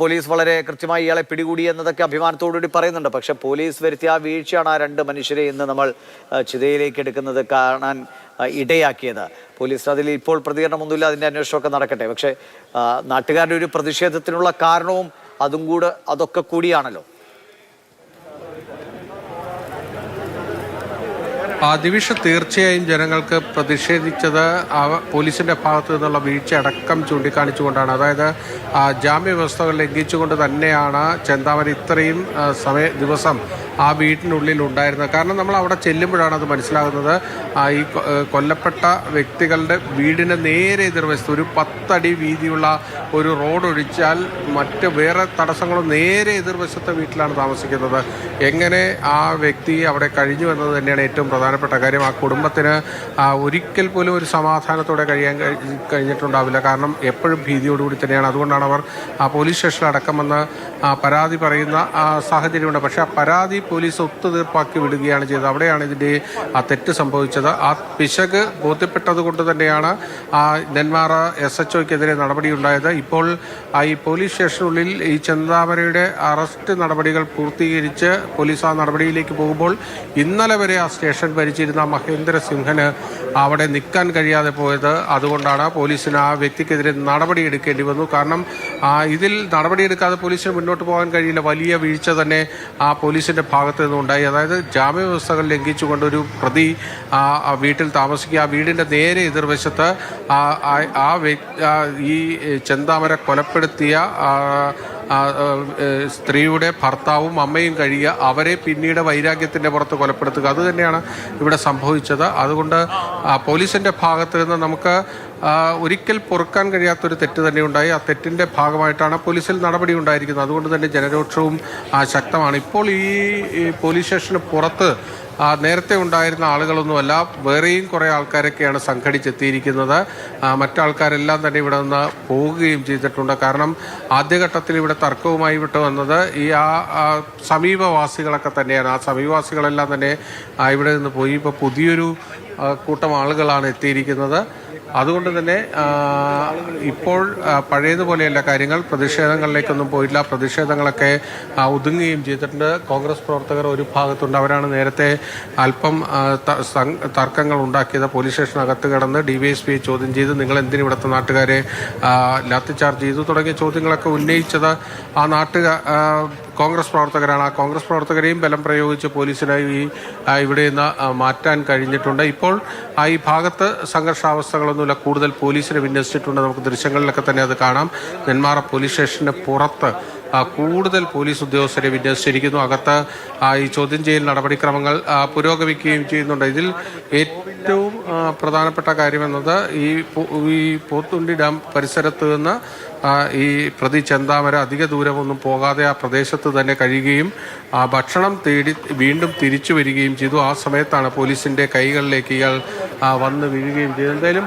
Police വളരെ കൃത്യമായി ഇയാളെ പിടികൂടി എന്നതൊക്കെ അഭിമാനത്തോടുകൂടി പറയുന്നുണ്ട്. പക്ഷെ പോലീസ് വരുത്തിയ ആ വീഴ്ചയാണ് ആ രണ്ട് മനുഷ്യരെ ഇന്ന് നമ്മൾ ചിതയിലേക്ക് എടുക്കുന്നത് കാണാൻ ഇടയാക്കിയത്. പോലീസ് അതിൽ ഇപ്പോൾ പ്രതികരണമൊന്നുമില്ല, അതിൻ്റെ അന്വേഷണമൊക്കെ നടക്കട്ടെ. പക്ഷേ നാട്ടുകാരുടെ ഒരു പ്രതിഷേധത്തിനുള്ള കാരണവും അതൊക്കെ കൂടിയാണല്ലോ. ദിവിഷ തീർച്ചയായും ജനങ്ങൾക്ക് പ്രതിഷേധിച്ചത് പോലീസിന്റെ ഭാഗത്തു നിന്നുള്ള വീഴ്ച അടക്കം ചൂണ്ടിക്കാണിച്ചുകൊണ്ടാണ്. അതായത് ജാമ്യവ്യവസ്ഥകൾ ലംഘിച്ചുകൊണ്ട് തന്നെയാണ് ചെന്താമര ഇത്രയും ദിവസം ആ വീട്ടിനുള്ളിൽ ഉണ്ടായിരുന്നത്. കാരണം നമ്മൾ അവിടെ ചെല്ലുമ്പോഴാണ് അത് മനസ്സിലാകുന്നത്. ഈ കൊല്ലപ്പെട്ട വ്യക്തികളുടെ വീടിന് നേരെ എതിർവശത്ത് ഒരു 10 അടി വീതിയുള്ള ഒരു റോഡ് ഒഴിച്ചാൽ മറ്റ് വേറെ തടസ്സങ്ങളും നേരെ എതിർവശത്തെ വീട്ടിലാണ് താമസിക്കുന്നത്. എങ്ങനെ ആ വ്യക്തി അവിടെ കഴിഞ്ഞു എന്നത് തന്നെയാണ് ഏറ്റവും പ്രധാനപ്പെട്ട കാര്യം. ആ കുടുംബത്തിന് ഒരിക്കൽ പോലും ഒരു സമാധാനത്തോടെ കഴിയാൻ കഴിഞ്ഞിട്ടുണ്ടാവില്ല. കാരണം എപ്പോഴും ഭീതിയോടുകൂടി തന്നെയാണ്. അതുകൊണ്ടാണ് അവർ പോലീസ് സ്റ്റേഷനിലടക്കം വന്ന് പരാതി പറയുന്ന സാഹചര്യമുണ്ട്. പക്ഷേ ആ പരാതി പോലീസ് ഒത്തുതീർപ്പാക്കി വിടുകയാണ് ചെയ്തത്. അവിടെയാണ് ഇതിൻ്റെ തെറ്റ് സംഭവിച്ചത്. ആ പിശക് ബോധ്യപ്പെട്ടത് കൊണ്ട് തന്നെയാണ് നെന്മാറ SHOയ്ക്കെതിരെ നടപടിയുണ്ടായത്. ഇപ്പോൾ ഈ പോലീസ് സ്റ്റേഷനുള്ളിൽ ഈ ചെന്താമരയുടെ അറസ്റ്റ് നടപടികൾ പൂർത്തീകരിച്ച് പോലീസ് ആ നടപടിയിലേക്ക് പോകുമ്പോൾ ഇന്നലെ വരെ ആ സ്റ്റേഷൻ ഭരിച്ചിരുന്ന മഹേന്ദ്ര സിംഹന് അവിടെ നിൽക്കാൻ കഴിയാതെ പോയത്. അതുകൊണ്ടാണ് പോലീസിന് ആ വ്യക്തിക്കെതിരെ നടപടി എടുക്കേണ്ടി വന്നു. കാരണം ഇതിൽ നടപടിയെടുക്കാതെ പോലീസിന് മുന്നോട്ട് പോകാൻ കഴിയില്ല. വലിയ വീഴ്ച തന്നെ ആ പോലീസിന്റെ ഭാഗത്തു നിന്നുണ്ടായി. അതായത് ജാമ്യവ്യവസ്ഥകൾ ലംഘിച്ചുകൊണ്ടൊരു പ്രതി വീട്ടിൽ താമസിക്കുക, ആ വീടിന്റെ നേരെ എതിർവശത്ത് ഈ ചെന്താമര കൊലപ്പെടുത്തിയ സ്ത്രീയുടെ ഭർത്താവും അമ്മയും കഴിയുക, അവരെ പിന്നീട് വൈരാഗ്യത്തിൻ്റെ പുറത്ത് കൊലപ്പെടുത്തുക, അതുതന്നെയാണ് ഇവിടെ സംഭവിച്ചത്. അതുകൊണ്ട് പോലീസിൻ്റെ ഭാഗത്ത് നിന്ന് നമുക്ക് ഒരിക്കൽ പൊറുക്കാൻ കഴിയാത്തൊരു തെറ്റ് തന്നെ ഉണ്ടായി. ആ തെറ്റിൻ്റെ ഭാഗമായിട്ടാണ് പോലീസിൽ നടപടി ഉണ്ടായിരിക്കുന്നത്. അതുകൊണ്ട് തന്നെ ജനരോക്ഷവും ശക്തമാണ്. ഇപ്പോൾ ഈ പോലീസ് സ്റ്റേഷന് പുറത്ത് നേരത്തെ ഉണ്ടായിരുന്ന ആളുകളൊന്നുമല്ല, വേറെയും കുറേ ആൾക്കാരൊക്കെയാണ് സംഘടിച്ചെത്തിയിരിക്കുന്നത്. മറ്റാൾക്കാരെല്ലാം തന്നെ ഇവിടെ നിന്ന് പോവുകയും ചെയ്തിട്ടുണ്ട്. കാരണം ആദ്യഘട്ടത്തിൽ ഇവിടെ തർക്കവുമായി വിട്ടു വന്നത് ഈ സമീപവാസികളൊക്കെ തന്നെയാണ്. ആ സമീപവാസികളെല്ലാം തന്നെ ഇവിടെ നിന്ന് പോയി. ഇപ്പോൾ പുതിയൊരു കൂട്ടം ആളുകളാണ് എത്തിയിരിക്കുന്നത്. അതുകൊണ്ട് തന്നെ ഇപ്പോൾ പഴയതുപോലെയല്ല കാര്യങ്ങൾ. പ്രതിഷേധങ്ങളിലേക്കൊന്നും പോയില്ല. പ്രതിഷേധങ്ങളൊക്കെ ഒതുങ്ങുകയും ചെയ്തിട്ടുണ്ട്. കോൺഗ്രസ് പ്രവർത്തകർ ഒരു ഭാഗത്തുണ്ട്. അവരാണ് നേരത്തെ അല്പം തർക്കങ്ങൾ ഉണ്ടാക്കിയത്. പോലീസ് സ്റ്റേഷനകത്ത് കിടന്ന് DYSP ചോദ്യം ചെയ്ത് നിങ്ങൾ എന്തിനും ഇവിടുത്തെ നാട്ടുകാരെ ലാത്തിചാർജ് ചെയ്തു തുടങ്ങിയ ചോദ്യങ്ങളൊക്കെ ഉന്നയിച്ചത് കോൺഗ്രസ് പ്രവർത്തകരാണ്. ആ കോൺഗ്രസ് പ്രവർത്തകരെയും ബലം പ്രയോഗിച്ച് പോലീസിനെ ഇവിടെ നിന്ന് മാറ്റാൻ കഴിഞ്ഞിട്ടുണ്ട്. ഇപ്പോൾ ഈ ഭാഗത്ത് സംഘർഷാവസ്ഥകളൊന്നുമില്ല. കൂടുതൽ പോലീസിനെ വിന്യസിച്ചിട്ടുണ്ട്. നമുക്ക് ദൃശ്യങ്ങളിലൊക്കെ തന്നെ അത് കാണാം. നെന്മാറ പോലീസ് സ്റ്റേഷന് പുറത്ത് കൂടുതൽ പോലീസ് ഉദ്യോഗസ്ഥരെ വിന്യസിച്ചിരിക്കുന്നു. അകത്ത് ഈ ചോദ്യം ചെയ്യൽ നടപടിക്രമങ്ങൾ പുരോഗമിക്കുകയും ചെയ്യുന്നുണ്ട്. ഇതിൽ ഏറ്റവും പ്രധാനപ്പെട്ട കാര്യമെന്നത് ഈ പോത്തുണ്ടി ഡാം പരിസരത്ത് നിന്ന് ഈ പ്രതി ചെന്താമര അധിക ദൂരമൊന്നും പോകാതെ ആ പ്രദേശത്ത് തന്നെ കഴിയുകയും ഭക്ഷണം തേടി വീണ്ടും തിരിച്ചു വരികയും ചെയ്തു. ആ സമയത്താണ് പോലീസിൻ്റെ കൈകളിലേക്ക് ഇയാൾ വന്ന് വീഴുകയും ചെയ്തത്. എന്തായാലും